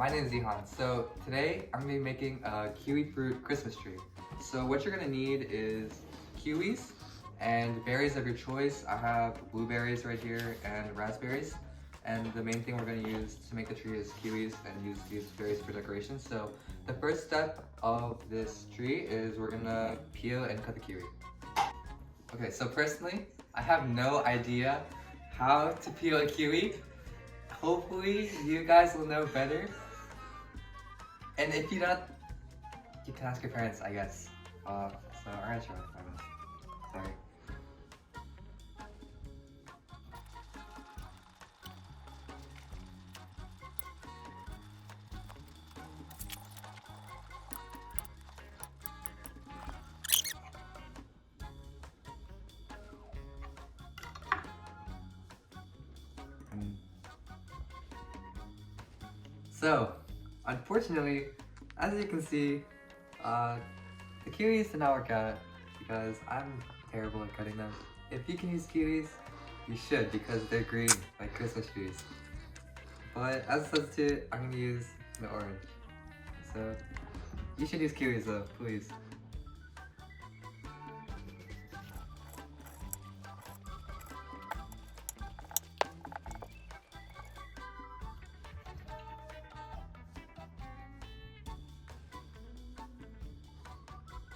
my name is Ihan. So today I'm going to be making a kiwi fruit Christmas tree. So what you're going to need is kiwis and berries of your choice. I have blueberries right here and raspberries. And the main thing we're going to use to make the tree is kiwis and use these berries for decoration. So the first step of this tree is we're going to peel and cut the kiwi. Okay, so personally, I have no idea how to peel a kiwi. Hopefully you guys will know better. And if you don't, you can ask your parents, I guess. So I'm gonna try my best. Sorry. So, unfortunately, as you can see, the kiwis did not work out because I'm terrible at cutting them. If you can use kiwis, you should because they're green like Christmas trees. But as a substitute, I'm going to use the orange. So, you should use kiwis though, please.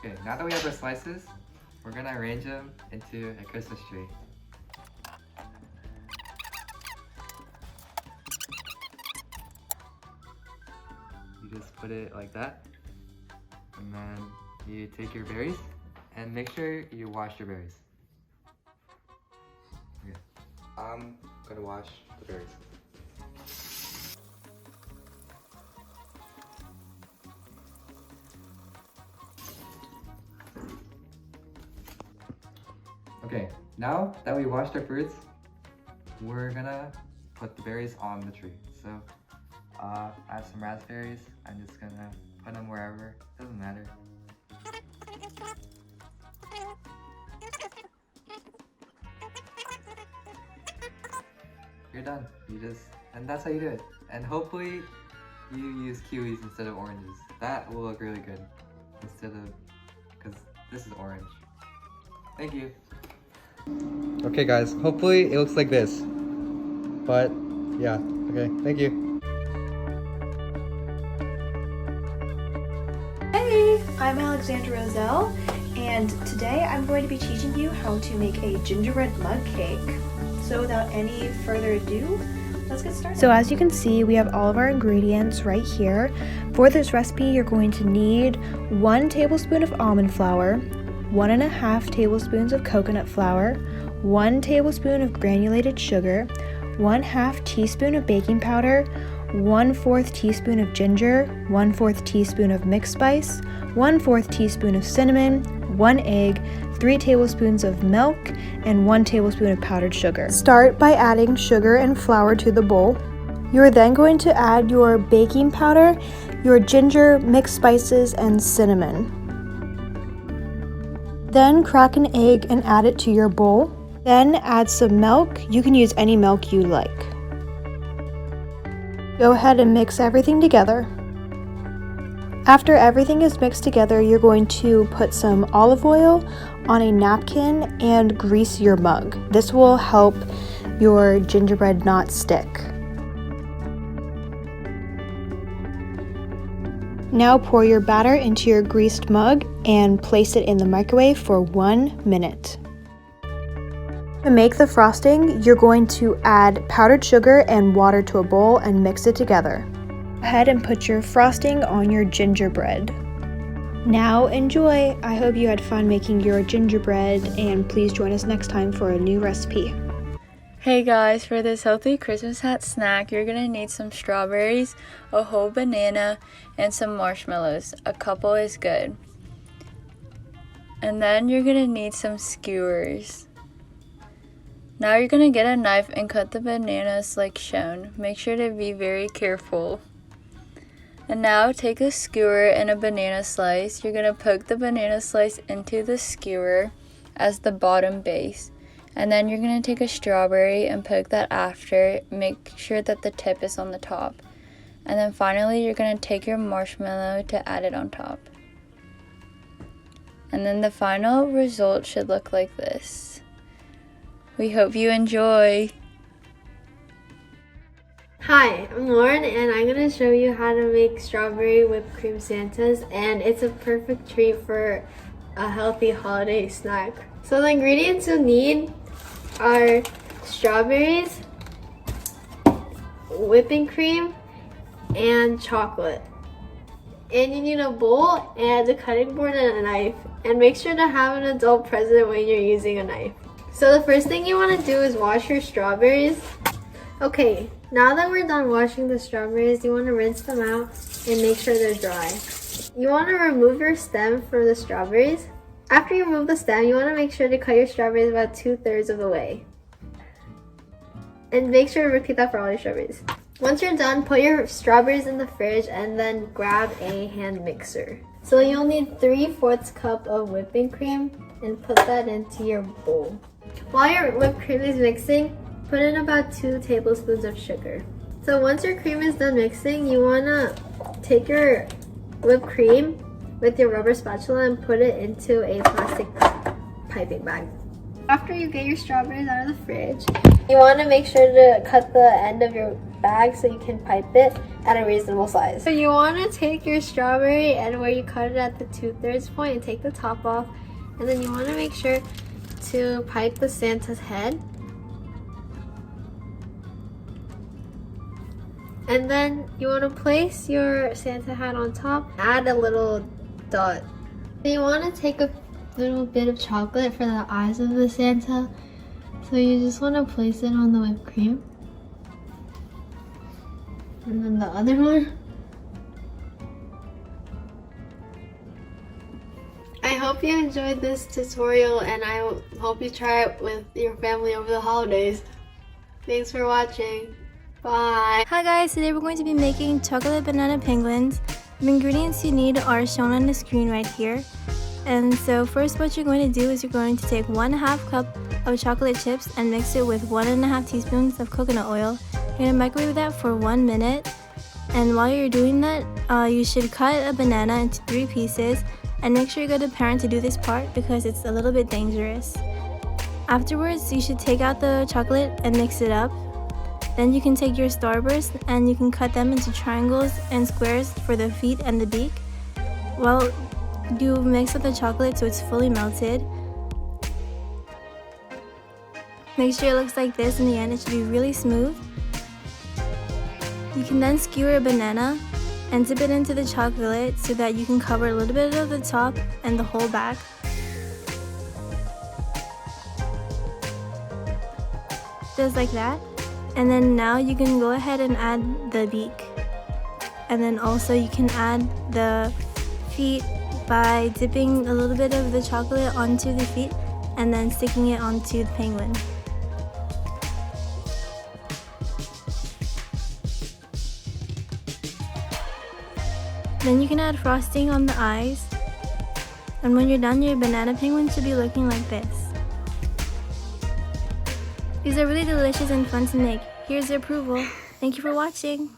Okay, now that we have our slices, we're gonna arrange them into a Christmas tree. You just put it like that, and then you take your berries, and make sure you wash your berries. Okay, I'm gonna wash the berries. Okay, now that we washed our fruits, we're gonna put the berries on the tree. So, I have some raspberries. I'm just gonna put them wherever, doesn't matter. You're done. And that's how you do it. And hopefully, you use kiwis instead of oranges. That will look really good. Because this is orange. Thank you. Okay guys, hopefully it looks like this. But yeah, okay, thank you. Hey, I'm Alexandra Roselle, and today I'm going to be teaching you how to make a gingerbread mug cake. So without any further ado, let's get started. So as you can see, we have all of our ingredients right here. For this recipe, you're going to need 1 tablespoon of almond flour, 1.5 tablespoons of coconut flour, 1 tablespoon of granulated sugar, 1/2 teaspoon of baking powder, 1/4 teaspoon of ginger, 1/4 teaspoon of mixed spice, 1/4 teaspoon of cinnamon, 1 egg, 3 tablespoons of milk, and 1 tablespoon of powdered sugar. Start by adding sugar and flour to the bowl. You're then going to add your baking powder, your ginger, mixed spices, and cinnamon. Then crack an egg and add it to your bowl. Then add some milk. You can use any milk you like. Go ahead and mix everything together. After everything is mixed together, you're going to put some olive oil on a napkin and grease your mug. This will help your gingerbread not stick. Now pour your batter into your greased mug and place it in the microwave for 1 minute. To make the frosting, you're going to add powdered sugar and water to a bowl and mix it together. Go ahead and put your frosting on your gingerbread. Now enjoy! I hope you had fun making your gingerbread, and please join us next time for a new recipe. Hey guys, for this healthy Christmas hat snack, you're gonna need some strawberries, a whole banana, and some marshmallows. A couple is good. And then you're gonna need some skewers. Now you're gonna get a knife and cut the bananas like shown. Make sure to be very careful. And now take a skewer and a banana slice. You're gonna poke the banana slice into the skewer as the bottom base. And then you're going to take a strawberry and poke that after. Make sure that the tip is on the top. And then finally, you're gonna take your marshmallow to add it on top. And then the final result should look like this. We hope you enjoy. Hi, I'm Lauren and I'm going to show you how to make strawberry whipped cream Santas, and it's a perfect treat for a healthy holiday snack. So the ingredients you'll need are strawberries, whipping cream, and chocolate. And you need a bowl and a cutting board and a knife. And make sure to have an adult present when you're using a knife. So the first thing you want to do is wash your strawberries. Okay, now that we're done washing the strawberries, you want to rinse them out and make sure they're dry. You want to remove your stem for the strawberries. After you remove the stem, you want to make sure to cut your strawberries about 2/3 of the way. And make sure to repeat that for all your strawberries. Once you're done, put your strawberries in the fridge and then grab a hand mixer. So you'll need 3/4 cup of whipping cream and put that into your bowl. While your whipped cream is mixing, put in about 2 tablespoons of sugar. So once your cream is done mixing, you want to take your whipped cream with your rubber spatula and put it into a plastic piping bag. After you get your strawberries out of the fridge, you want to make sure to cut the end of your bag so you can pipe it at a reasonable size. So you want to take your strawberry and where you cut it at the 2/3 point and take the top off, and then you want to make sure to pipe the Santa's head. And then you want to place your Santa hat on top, add a little dot. You want to take a little bit of chocolate for the eyes of the Santa. So you just want to place it on the whipped cream. And then the other one. I hope you enjoyed this tutorial and I hope you try it with your family over the holidays. Thanks for watching. Bye. Hi guys, today we're going to be making chocolate banana penguins. The ingredients you need are shown on the screen right here. And so first what you're going to do is you're going to take 1/2 cup of chocolate chips and mix it with 1.5 teaspoons of coconut oil. You're going to microwave that for 1 minute. And while you're doing that, you should cut a banana into 3 pieces and make sure you get a parent to do this part because it's a little bit dangerous. Afterwards, you should take out the chocolate and mix it up. Then you can take your starburst and you can cut them into triangles and squares for the feet and the beak. Well, you mix up the chocolate so it's fully melted. Make sure it looks like this in the end. It should be really smooth. You can then skewer a banana and dip it into the chocolate so that you can cover a little bit of the top and the whole back. Just like that. And then now you can go ahead and add the beak. And then also you can add the feet by dipping a little bit of the chocolate onto the feet and then sticking it onto the penguin. Then you can add frosting on the eyes. And when you're done, your banana penguin should be looking like this. These are really delicious and fun to make. Here's the approval. Thank you for watching.